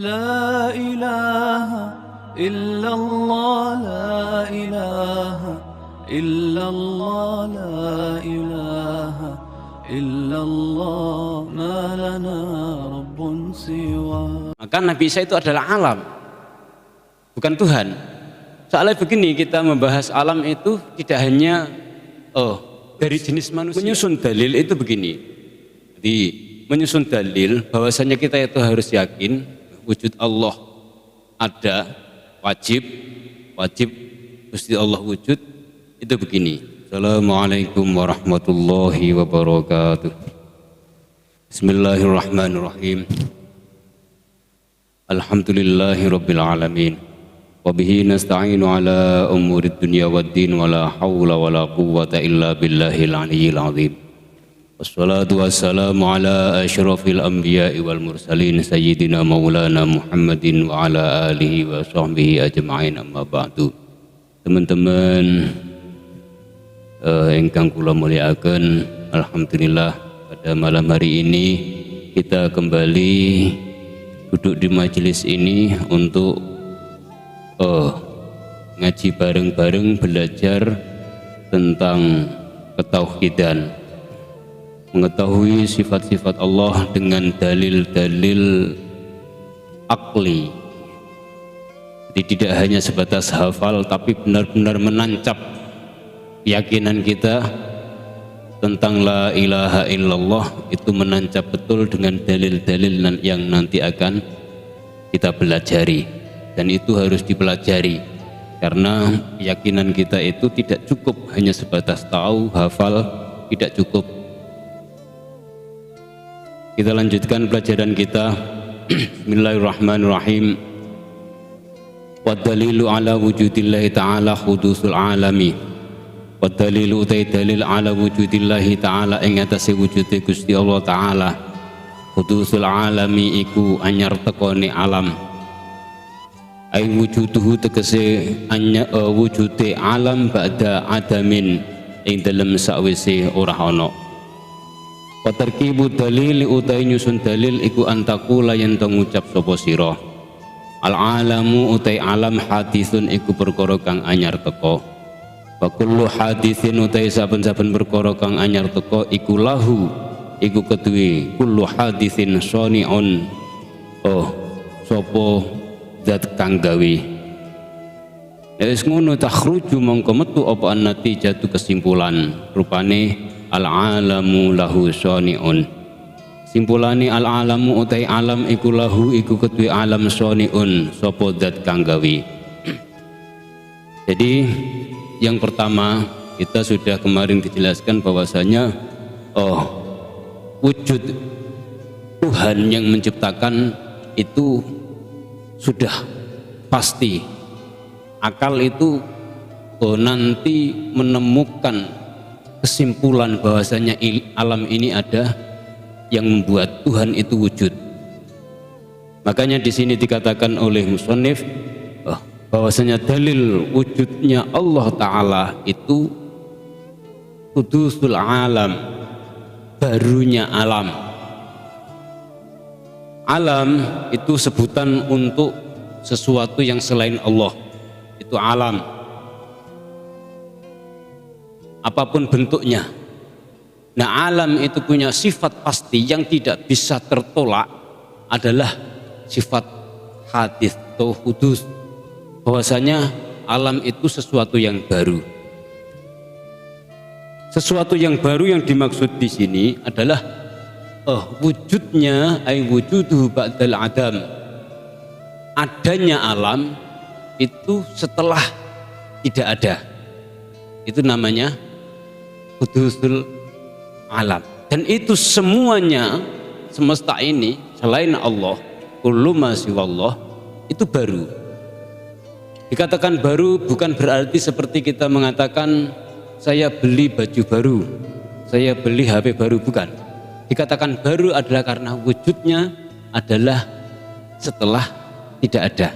لا إله إلا الله لا إله إلا الله لا إله إلا الله ما لنا رب سواه. Maka Nabi Isa itu adalah alam, bukan Tuhan. Soalnya begini, kita membahas alam itu tidak hanya dari jenis manusia. Menyusun dalil itu begini. Jadi menyusun dalil bahwasanya kita itu harus yakin wujud Allah ada, wajib Gusti Allah wujud, itu begini. Assalamualaikum warahmatullahi wabarakatuh. Bismillahirrahmanirrahim. Alhamdulillahi rabbil alamin. Wabihi nasta'inu ala umurid dunya waddin wala hawla wala quwwata illa billahil aliyyil azim. Wassalatu wassalamu ala asyrafil anbiya'i wal mursalin sayyidina maulana Muhammadin wa ala alihi wa sahbihi ajma'in, amma ba'du. Teman-teman ingkang kula mulyakaken, alhamdulillah pada malam hari ini kita kembali duduk di majelis ini untuk ngaji bareng-bareng, belajar tentang ketauhidan, mengetahui sifat-sifat Allah dengan dalil-dalil akli. Jadi tidak hanya sebatas hafal, tapi benar-benar menancap keyakinan kita tentang la ilaha illallah, itu menancap betul dengan dalil-dalil yang nanti akan kita pelajari. Dan itu harus dipelajari, karena keyakinan kita itu tidak cukup hanya sebatas tahu, hafal, tidak cukup. Kita lanjutkan pelajaran kita. Bismillahirrahmanirrahim. Wa dalilu ala wujudillahi ta'ala khudusul alami. Wa dalilu utai dalil ala wujudillahi ta'ala ing atase wujude Gusti Allah ta'ala. Khudusul alami iku anyar tekone alam. Ai wujuduhu tegese wujude alam ba'da adamin ing dalem sakwise ora ana. Wa tarkibu dalil utai nyusun dalil iku antakula yen to ngucap sapa sira. Al alamu utai alam hadisun iku perkara kang anyar teka. Wa kullu hadisin utai saben-saben perkara kang anyar teka iku lahu iku keduwe kullu hadisin shani'un sapa zat kang gawe. Wis ngono takhruju mongko metu apa natijatu kesimpulan rupane al alamu lahu shani'un. Simpulane al alamu utai alam iku lahu iku kedue alam shani'un sapa zat kang gawe. Jadi yang pertama kita sudah kemarin dijelaskan bahwasanya wujud Tuhan yang menciptakan itu sudah pasti. Akal itu nanti menemukan kesimpulan bahwasanya alam ini ada yang membuat Tuhan itu wujud. Makanya di sini dikatakan oleh musannif bahwasanya dalil wujudnya Allah Ta'ala itu hudusul alam, barunya alam. Alam itu sebutan untuk sesuatu yang selain Allah, itu alam, apapun bentuknya. Nah, alam itu punya sifat pasti yang tidak bisa tertolak, adalah sifat hadits atau hudus, bahwasanya alam itu sesuatu yang baru. Sesuatu yang baru yang dimaksud di sini adalah wujudnya ay wujuduhu ba'dal adam. Adanya alam itu setelah tidak ada, itu namanya hudusul alam. Dan itu semuanya, semesta ini selain Allah, kullu ma siwallah, itu baru. Dikatakan baru bukan berarti seperti kita mengatakan saya beli baju baru, saya beli HP baru, bukan. Dikatakan baru adalah karena wujudnya adalah setelah tidak ada.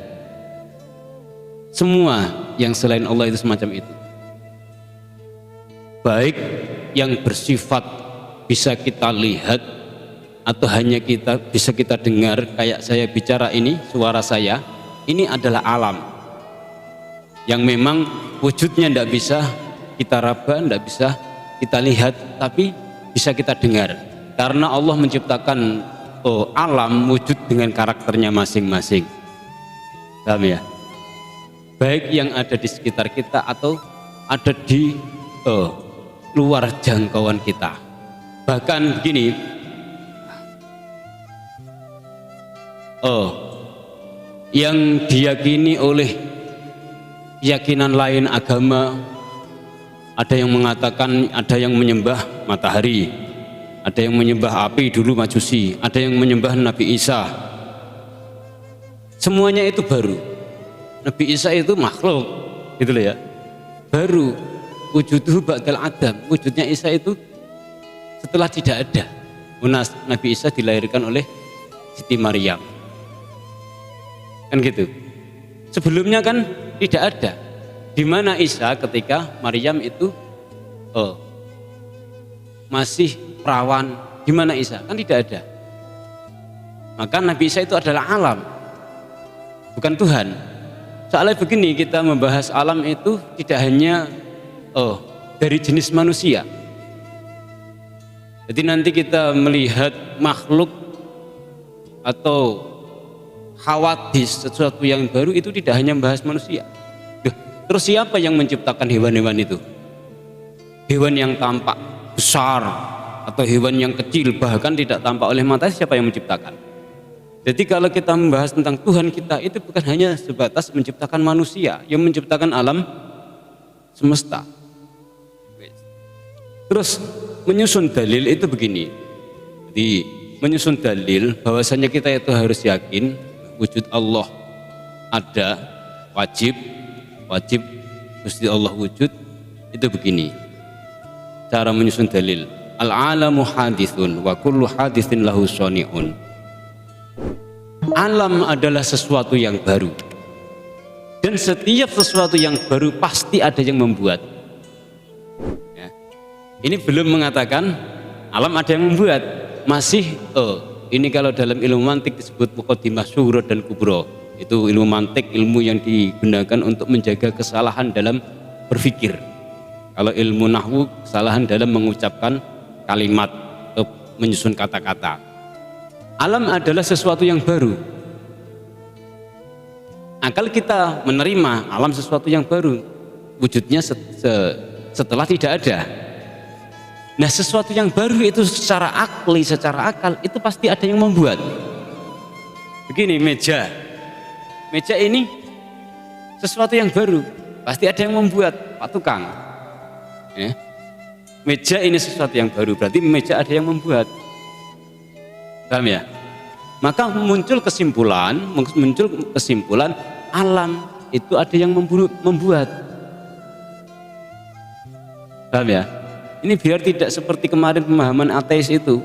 Semua yang selain Allah itu semacam itu. Baik yang bersifat bisa kita lihat, atau hanya bisa kita dengar kayak saya bicara ini, suara saya, ini adalah alam yang memang wujudnya tidak bisa kita raba, tidak bisa kita lihat, tapi bisa kita dengar karena Allah menciptakan alam wujud dengan karakternya masing-masing. Paham ya? Baik yang ada di sekitar kita atau ada di luar jangkauan kita. Bahkan begini, yang diyakini oleh keyakinan lain agama, ada yang mengatakan ada yang menyembah matahari, ada yang menyembah api dulu Majusi, ada yang menyembah Nabi Isa. Semuanya itu baru. Nabi Isa itu makhluk, gitu loh ya. Baru wujuduhu ba'dal adam. Wujudnya Isa itu setelah tidak ada. Nabi Isa dilahirkan oleh Siti Maryam. Kan gitu. Sebelumnya kan tidak ada. Di mana Isa ketika Maryam itu masih perawan, di mana Isa? Kan tidak ada. Maka Nabi Isa itu adalah alam, bukan Tuhan. Soalnya begini, kita membahas alam itu tidak hanya dari jenis manusia. Jadi nanti kita melihat makhluk atau hawadis, sesuatu yang baru itu tidak hanya membahas manusia. Terus siapa yang menciptakan hewan-hewan itu? Hewan yang tampak besar atau hewan yang kecil bahkan tidak tampak oleh mata, siapa yang menciptakan? Jadi kalau kita membahas tentang Tuhan kita, itu bukan hanya sebatas menciptakan manusia, yang menciptakan alam semesta. Terus menyusun dalil itu begini. Jadi menyusun dalil bahwasanya kita itu harus yakin wujud Allah ada, wajib Gusti Allah wujud, itu begini cara menyusun dalil. Al-alamu hadithun wa kullu hadithin lahu shani'un. Alam adalah sesuatu yang baru, dan setiap sesuatu yang baru pasti ada yang membuat ya. Ini belum mengatakan alam ada yang membuat, masih ini kalau dalam ilmu mantik disebut muqaddimah sughra dan kubra. Itu ilmu mantik, ilmu yang digunakan untuk menjaga kesalahan dalam berpikir. Kalau ilmu nahwu, kesalahan dalam mengucapkan kalimat atau menyusun kata-kata. Alam adalah sesuatu yang baru. Akal kita menerima alam sesuatu yang baru, wujudnya setelah tidak ada. Nah, sesuatu yang baru itu secara akli, secara akal itu pasti ada yang membuat. Begini, meja ini sesuatu yang baru, pasti ada yang membuat, Pak Tukang ya. Meja ini sesuatu yang baru, berarti meja ada yang membuat. Paham ya? Maka muncul kesimpulan alam itu ada yang membuat. Paham ya? Ini biar tidak seperti kemarin pemahaman ateis itu,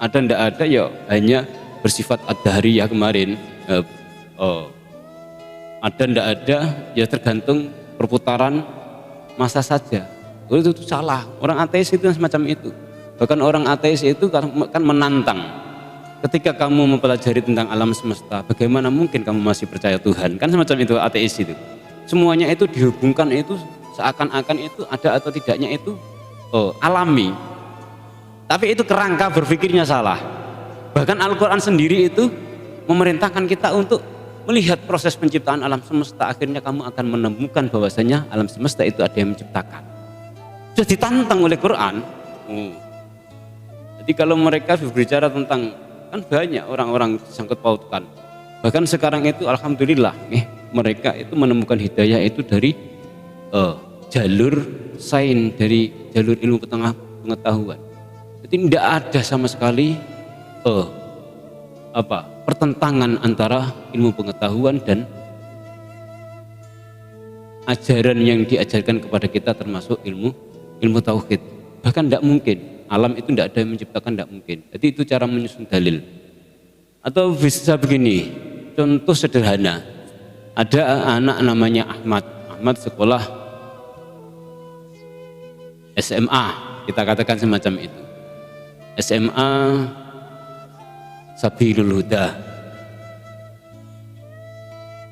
ada ndak ada ya hanya bersifat ad-dahriyah kemarin. Ada ndak ada ya tergantung perputaran masa saja. Itu salah. Orang ateis itu semacam itu. Bahkan orang ateis itu kan menantang. Ketika kamu mempelajari tentang alam semesta, bagaimana mungkin kamu masih percaya Tuhan? Kan semacam itu ateis itu. Semuanya itu dihubungkan itu seakan-akan itu ada atau tidaknya itu alami. Tapi itu kerangka berpikirnya salah. Bahkan Al-Quran sendiri itu memerintahkan kita untuk melihat proses penciptaan alam semesta. Akhirnya kamu akan menemukan bahwasanya alam semesta itu ada yang menciptakan. Sudah ditantang oleh Quran. Jadi kalau mereka berbicara tentang, kan banyak orang-orang sangkut pautkan. Bahkan sekarang itu alhamdulillah mereka itu menemukan hidayah itu dari jalur sains, dari jalur ilmu pengetahuan. Jadi tidak ada sama sekali pertentangan antara ilmu pengetahuan dan ajaran yang diajarkan kepada kita, termasuk ilmu tauhid. Bahkan tidak mungkin alam itu tidak ada yang menciptakan, tidak mungkin. Jadi itu cara menyusun dalil. Atau bisa begini, contoh sederhana, ada anak namanya Ahmad sekolah SMA, kita katakan semacam itu. SMA sabilul huda.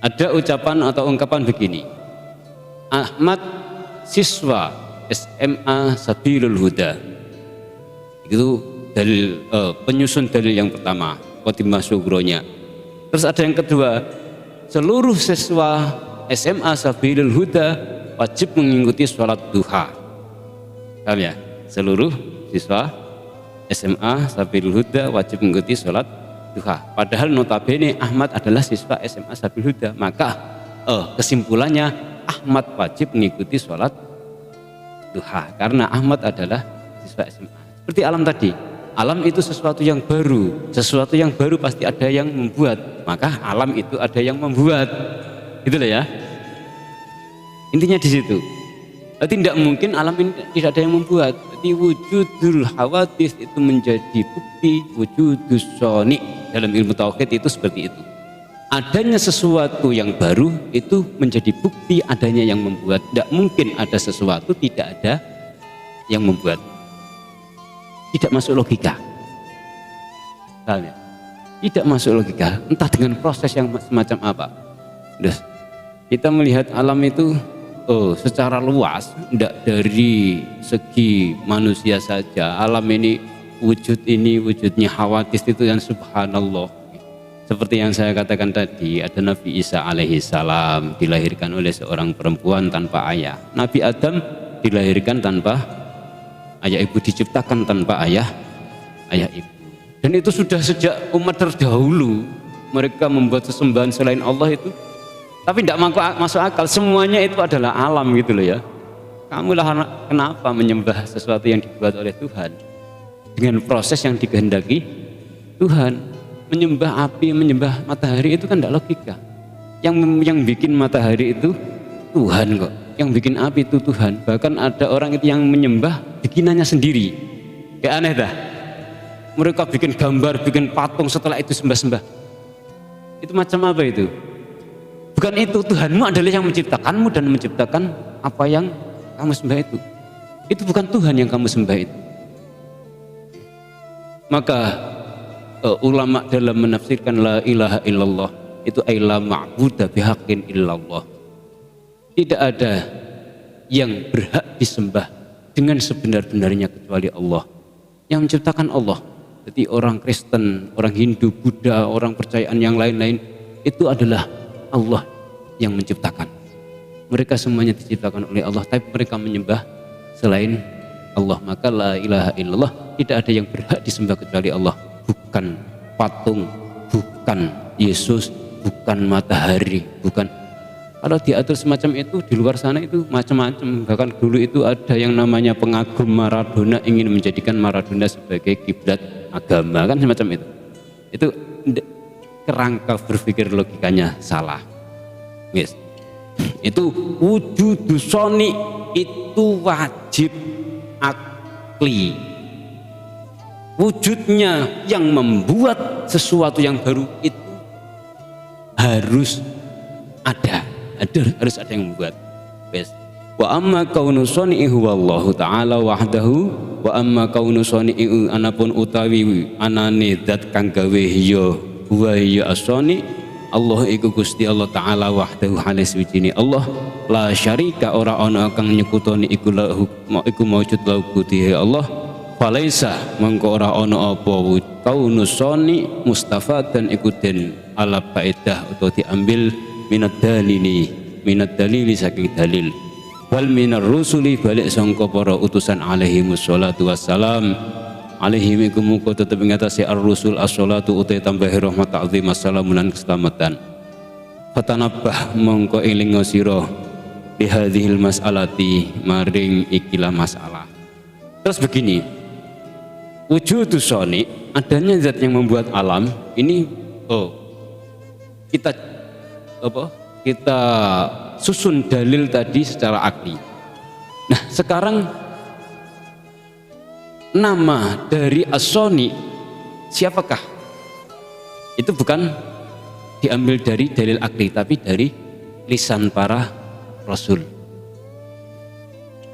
Ada ucapan atau ungkapan begini, Ahmad siswa SMA Sabilul Huda. Itu dalil penyusun dalil yang pertama, khotimah sughronya. Terus ada yang kedua, seluruh siswa SMA Sabilul Huda wajib mengikuti sholat duha. Paham ya? Seluruh siswa SMA Sabilul Huda wajib mengikuti sholat duha. Padahal notabene Ahmad adalah siswa SMA Sabilul Huda. Maka kesimpulannya Ahmad wajib mengikuti sholat duha karena Ahmad adalah siswa SMA. Seperti alam tadi, alam itu sesuatu yang baru, sesuatu yang baru pasti ada yang membuat, maka alam itu ada yang membuat, itulah ya. Intinya di situ. Tidak mungkin alam ini tidak ada yang membuat. Jadi wujudul hawadis itu menjadi bukti wujudus soni. Dalam ilmu tauhid itu seperti itu. Adanya sesuatu yang baru itu menjadi bukti adanya yang membuat. Tidak mungkin ada sesuatu tidak ada yang membuat. Tidak masuk logika. Misalnya, tidak masuk logika. Entah dengan proses yang semacam apa. Terus kita melihat alam itu secara luas, tidak dari segi manusia saja. Alam ini wujudnya hawadis itu yang subhanallah. Seperti yang saya katakan tadi, ada Nabi Isa alaihi salam dilahirkan oleh seorang perempuan tanpa ayah. Nabi Adam dilahirkan tanpa ayah ibu, diciptakan tanpa ayah ibu. Dan itu sudah sejak umat terdahulu mereka membuat sesembahan selain Allah itu. Tapi tidak masuk akal, semuanya itu adalah alam gitu loh ya. Kamulah kenapa menyembah sesuatu yang dibuat oleh Tuhan dengan proses yang dikehendaki Tuhan. Menyembah api, menyembah matahari itu kan tidak logika. Yang bikin matahari itu Tuhan kok, yang bikin api itu Tuhan. Bahkan ada orang itu yang menyembah bikinannya sendiri. Kayak aneh dah. Mereka bikin gambar, bikin patung, setelah itu sembah-sembah. Itu macam apa itu? Bukan itu, Tuhanmu adalah yang menciptakanmu dan menciptakan apa yang kamu sembah itu. Itu bukan Tuhan yang kamu sembah itu. Maka ulama dalam menafsirkan la ilaha illallah itu la ma'buda bihaqqin illallah. Tidak ada yang berhak disembah dengan sebenar-benarnya kecuali Allah yang menciptakan Allah. Jadi orang Kristen, orang Hindu, Buddha, orang percayaan yang lain-lain itu adalah Allah yang menciptakan. Mereka semuanya diciptakan oleh Allah, tapi mereka menyembah selain Allah. Maka la ilaha illallah, tidak ada yang berhak disembah kecuali Allah. Bukan patung, bukan Yesus, bukan matahari, bukan. Kalau diatur semacam itu di luar sana itu macam-macam. Bahkan dulu itu ada yang namanya pengagum Maradona ingin menjadikan Maradona sebagai kiblat agama, kan semacam itu. Itu kerangka berpikir logikanya salah. Yes. Itu wujudus soni itu wajib akli. Wujudnya yang membuat sesuatu yang baru itu harus ada, harus ada yang membuat. Wa amma kaunu soni'i huwallahu ta'ala wahdahu wa amma kaunu soni'i anapun utawi anane zat kang gawe hiya huwa hiya as-soni Allah iku Gusti Allah ta'ala wahdahu halis wijine Allah la syarika ora ana kang nyekutoni iku maujud lahu Gusti Allah falaisa mengko ora ana apa kaunus soni mustafadan iku den ala faedah utawa diambil minad dalili saking dalil wal minar rusuli balik sangka para utusan alaihi wassalatu wassalam alaihi iku muga tetep ngatasi ar-rusul as-salatu utai tambahi rahmat ta'zim assalamu lan keselamatan fatanabbah mongko eling sira li hadhil mas'alati maring ikilah masalah. Terus begini, wujudus soni, adanya zat yang membuat alam ini kita susun dalil tadi secara akli. Nah sekarang nama dari as-soni siapakah? Itu bukan diambil dari dalil akli tapi dari lisan para rasul.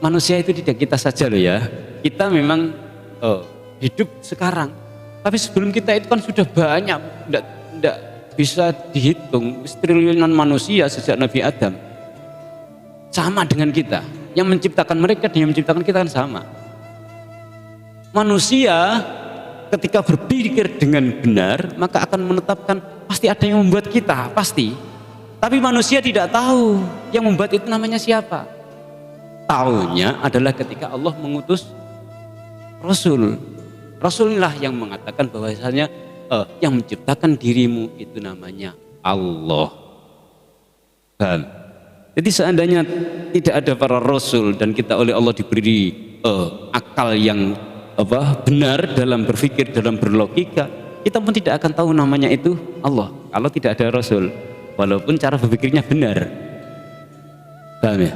Manusia itu tidak kita saja loh ya. Kita memang hidup sekarang Tapi sebelum kita itu kan sudah banyak, tidak bisa dihitung, triliunan manusia sejak Nabi Adam. Sama dengan kita, yang menciptakan mereka dan yang menciptakan kita kan sama. Manusia ketika berpikir dengan benar, maka akan menetapkan pasti ada yang membuat kita, pasti. Tapi manusia tidak tahu yang membuat itu namanya siapa. Taunya adalah ketika Allah mengutus Rasul. Rasulullah yang mengatakan bahwasanya yang menciptakan dirimu itu namanya Allah. Paham? Jadi seandainya tidak ada para Rasul dan kita oleh Allah diberi akal yang benar dalam berpikir, dalam berlogika, kita pun tidak akan tahu namanya itu Allah kalau tidak ada Rasul, walaupun cara berpikirnya benar. Paham ya?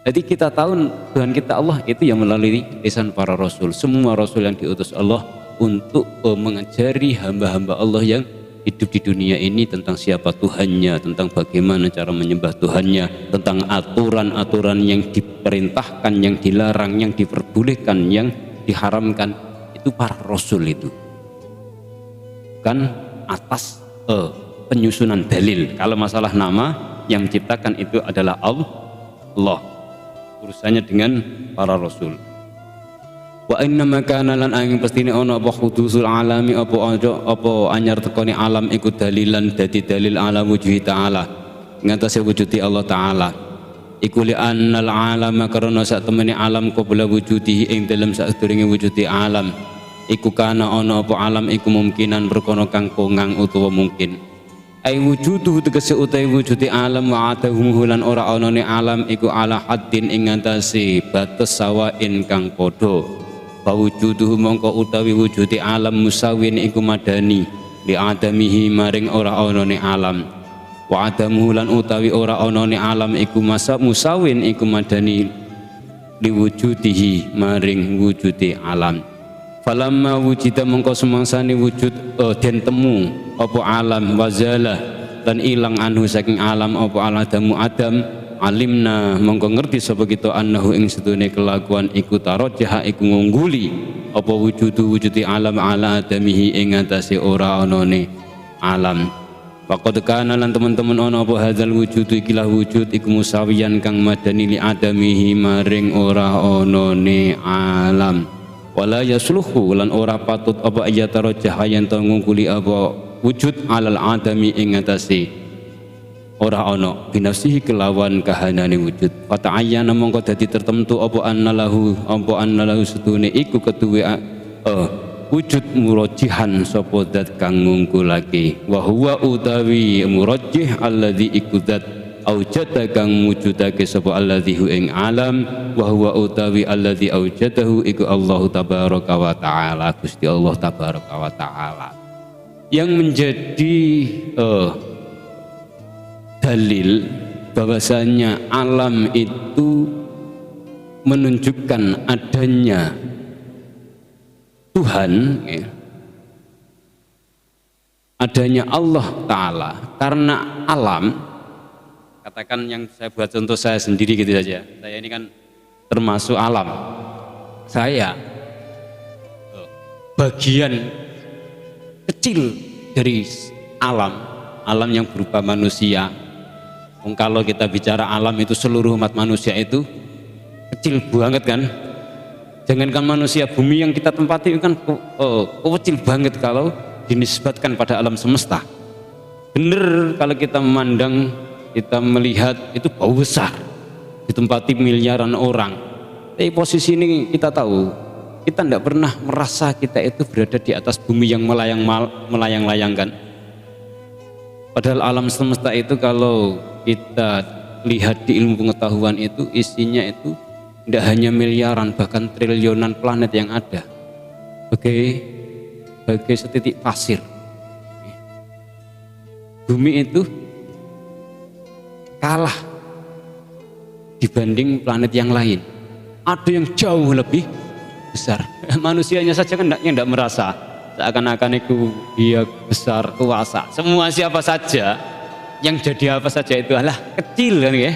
Jadi kita tahu Tuhan kita Allah itu yang melalui lisan para Rasul. Semua Rasul yang diutus Allah untuk mengajari hamba-hamba Allah yang hidup di dunia ini tentang siapa Tuhannya, tentang bagaimana cara menyembah Tuhannya, tentang aturan-aturan yang diperintahkan, yang dilarang, yang diperbolehkan, yang diharamkan. Itu para Rasul itu. Bukan atas penyusunan dalil. Kalau masalah nama, yang menciptakan itu adalah Allah. Urusannya dengan para Rasul. Wa inna makana lan angin pastine ana apa khudusul alami apa anyar tekone alam iku dalilan dadi dalil ala wujud ta'ala ngatasi wujudi Allah ta'ala iku li annal alama karena sak temene alam qabla wujudihi ing dalem sak durunge wujudi alam iku kana ana apa alam iku mungkinan perkara kang kongang utawa mungkin ai wujuduhu tegese utawi wujudi alam wa atahu lan ora anane alam iku ala haddin ing ngatasi batas sawain kang padha wujuduhu mongko utawi wujudi alam musawin iku madani li adamihi maring ora anane alam wa adamu lan utawi ora anane alam iku musawin iku madani li wujudihi maring wujudi alam. Falamma wujida mongko semangsane wujud den temu apa alam wazalah dan ilang anhu saking alam apa aladamu adam alimna mongko ngerti sapa kita annahu ing sedune kelakuan iku tarajjah iku ngungguli apa wujudi alam ala adamihi ing atase ora anane alam. Faqad kana lan teman-teman ana apa hadzal wujud ikilah wujud iku musawiyan kang madani li adamihi maring ora anane alam. Wala yasluhu lan ora patut apa iya tarajjah yen to ngungkuli apa wujud alal adami ing atase ora ana binafsihi kelawan kahanane wujud. Fata'ayyana mongko dadi tertentu apa annalahu sedune iku keduwe wujud murajjihan sapa zat kang ngungkulake wa huwa utawi murajjih alladzi iku zat aujada kang wujudake sapa alladzi hu ing alam wa huwa utawi alladzi aujadahu iku Allah tabaraka wa taala Gusti Allah tabaraka wa taala yang menjadi dalil bahwasanya alam itu menunjukkan adanya Tuhan ya. Adanya Allah Ta'ala karena alam katakan yang saya buat contoh saya sendiri gitu saja. Saya ini kan termasuk alam. Saya bagian kecil dari alam yang berupa manusia. Kalau kita bicara alam itu seluruh umat manusia itu kecil banget kan. Jangankan manusia, bumi yang kita tempati itu kan kecil banget kalau dinisbatkan pada alam semesta. Bener kalau kita memandang, kita melihat itu bau besar ditempati miliaran orang. Tapi posisi ini kita tahu kita tidak pernah merasa kita itu berada di atas bumi yang melayang-layangkan. Padahal alam semesta itu kalau kita lihat di ilmu pengetahuan itu isinya itu tidak hanya miliaran bahkan triliunan planet yang ada sebagai setitik pasir. Bumi itu kalah dibanding planet yang lain. Ada yang jauh lebih besar. Manusianya saja kan tidak merasa seakan-akan itu dia besar kuasa. Semua siapa saja yang jadi apa saja itu adalah kecil kan ya.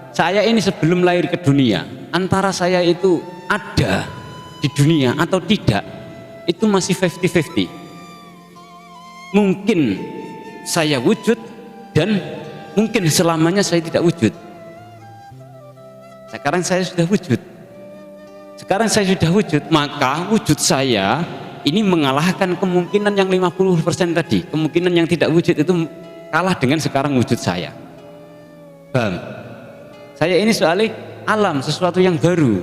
Saya ini sebelum lahir ke dunia, antara saya itu ada di dunia atau tidak, itu masih 50-50. Mungkin saya wujud dan mungkin selamanya saya tidak wujud. Sekarang saya sudah wujud. Maka wujud saya ini mengalahkan kemungkinan yang 50% tadi. Kemungkinan yang tidak wujud itu kalah dengan sekarang wujud saya. Paham? Saya ini soalnya alam, sesuatu yang baru.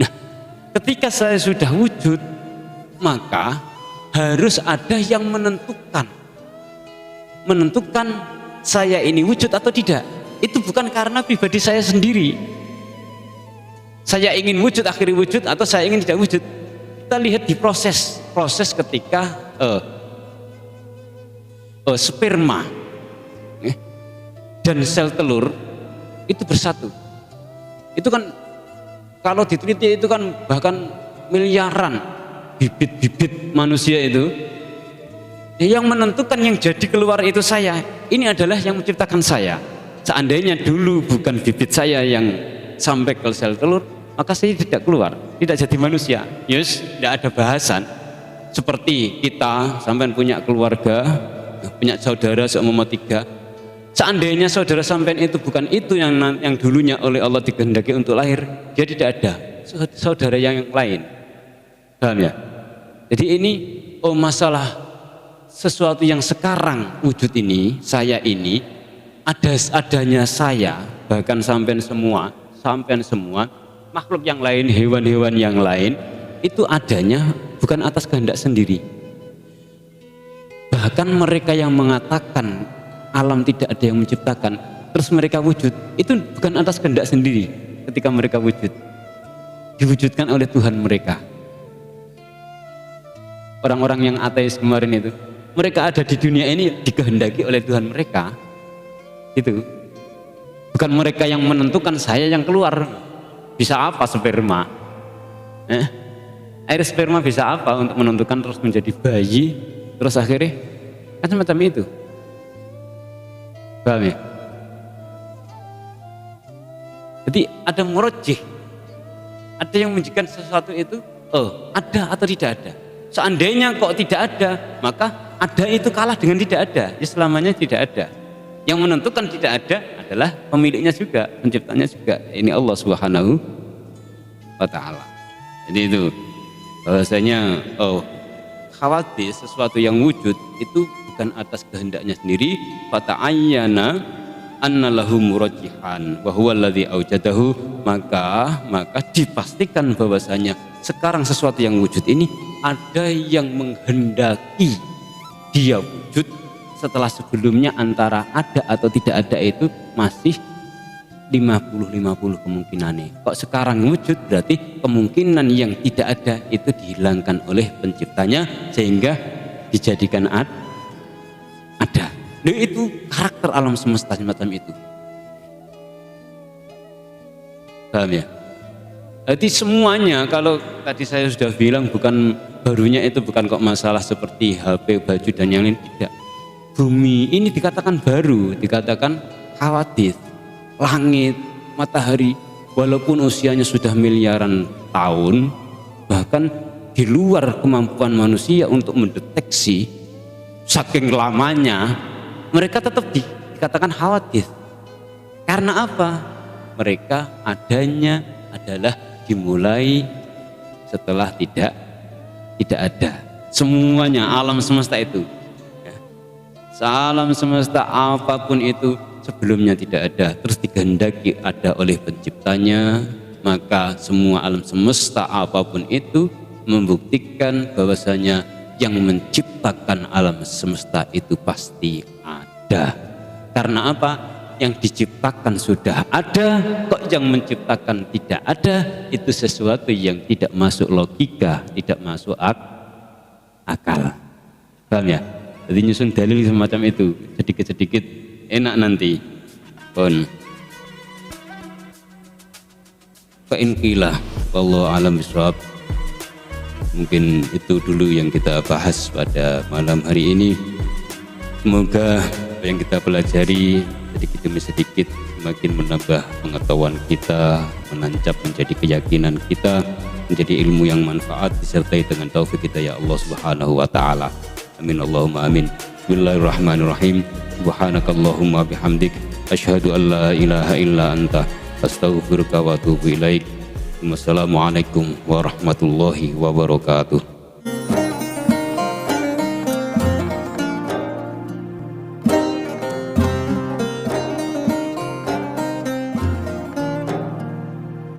Nah, ketika saya sudah wujud, maka harus ada yang menentukan saya ini wujud atau tidak. Itu bukan karena pribadi saya sendiri. Saya ingin wujud, akhirnya wujud, atau saya ingin tidak wujud. Kita lihat di proses ketika sperma dan sel telur itu bersatu. Itu kan kalau diteliti itu kan bahkan miliaran bibit-bibit manusia itu. Yang menentukan yang jadi keluar itu saya. Ini adalah yang menciptakan saya. Seandainya dulu bukan bibit saya yang sampai ke sel telur, maka saya tidak keluar, tidak jadi manusia. Yes, tidak ada bahasan. Seperti kita sampai punya keluarga, punya saudara seumpama 3. Seandainya saudara sampean itu bukan itu yang dulunya oleh Allah dikehendaki untuk lahir, dia tidak ada saudara yang lain. Paham ya? Jadi ini masalah sesuatu yang sekarang wujud ini, saya ini adanya saya, bahkan sampean semua makhluk yang lain, hewan-hewan yang lain itu adanya bukan atas kehendak sendiri. Bahkan mereka yang mengatakan alam tidak ada yang menciptakan, terus mereka wujud, itu bukan atas kehendak sendiri. Ketika mereka wujud, diwujudkan oleh Tuhan mereka. Orang-orang yang ateis kemarin itu, mereka ada di dunia ini dikehendaki oleh Tuhan mereka. Itu bukan mereka yang menentukan saya yang keluar. Bisa apa sperma? Air sperma bisa apa untuk menentukan terus menjadi bayi, terus akhirnya kan semacam itu. Paham ya? Jadi ada murojih, ada yang menjadikan sesuatu itu ada atau tidak ada. Seandainya kok tidak ada, maka ada itu kalah dengan tidak ada. Ya selamanya tidak ada. Yang menentukan tidak ada adalah pemiliknya juga, penciptanya juga. Ini Allah Subhanahu wa Ta'ala. Jadi itu bahwasanya khawatir sesuatu yang wujud itu bukan atas kehendaknya sendiri. Fata'ayyana anna lahu murajjihan wa huwa alladzi aujadahu, maka dipastikan bahwasanya sekarang sesuatu yang wujud ini ada yang menghendaki dia wujud, setelah sebelumnya antara ada atau tidak ada itu masih 50-50 kemungkinannya. Kok sekarang wujud berarti kemungkinan yang tidak ada itu dihilangkan oleh penciptanya sehingga dijadikan ada. Nah, itu karakter alam semesta semacam itu. Paham ya? Jadi semuanya, kalau tadi saya sudah bilang bukan barunya itu bukan kok masalah seperti HP, baju dan yang lain, tidak. Bumi ini dikatakan baru, dikatakan khawatir. Langit, matahari, walaupun usianya sudah miliaran tahun, bahkan di luar kemampuan manusia untuk mendeteksi, saking lamanya, mereka tetap dikatakan khawatir. Karena apa? Mereka adanya adalah dimulai setelah tidak ada. Semuanya alam semesta itu, ya. Alam semesta apapun itu sebelumnya tidak ada, terus dikehendaki ada oleh penciptanya, maka semua alam semesta apapun itu membuktikan bahwasanya yang menciptakan alam semesta itu pasti ada. Karena apa? Yang diciptakan sudah ada, kok yang menciptakan tidak ada, itu sesuatu yang tidak masuk logika, tidak masuk akal. Paham ya? Jadi nyusun dalil semacam itu, sedikit-sedikit enak nanti. Pun fa'inqilah wallahu alam bisawab. Mungkin itu dulu yang kita bahas pada malam hari ini. Semoga apa yang kita pelajari sedikit demi sedikit semakin menambah pengetahuan kita, menancap menjadi keyakinan kita, menjadi ilmu yang manfaat disertai dengan taufik kita ya Allah Subhanahu wa taala. Amin Allahumma amin. Bismillahirrahmanirrahim. Subhanakallahumma bihamdik asyhadu an la ilaha illa anta astaghfiruka wa atubu ilaik. Wassalamualaikum warahmatullahi wabarakatuh.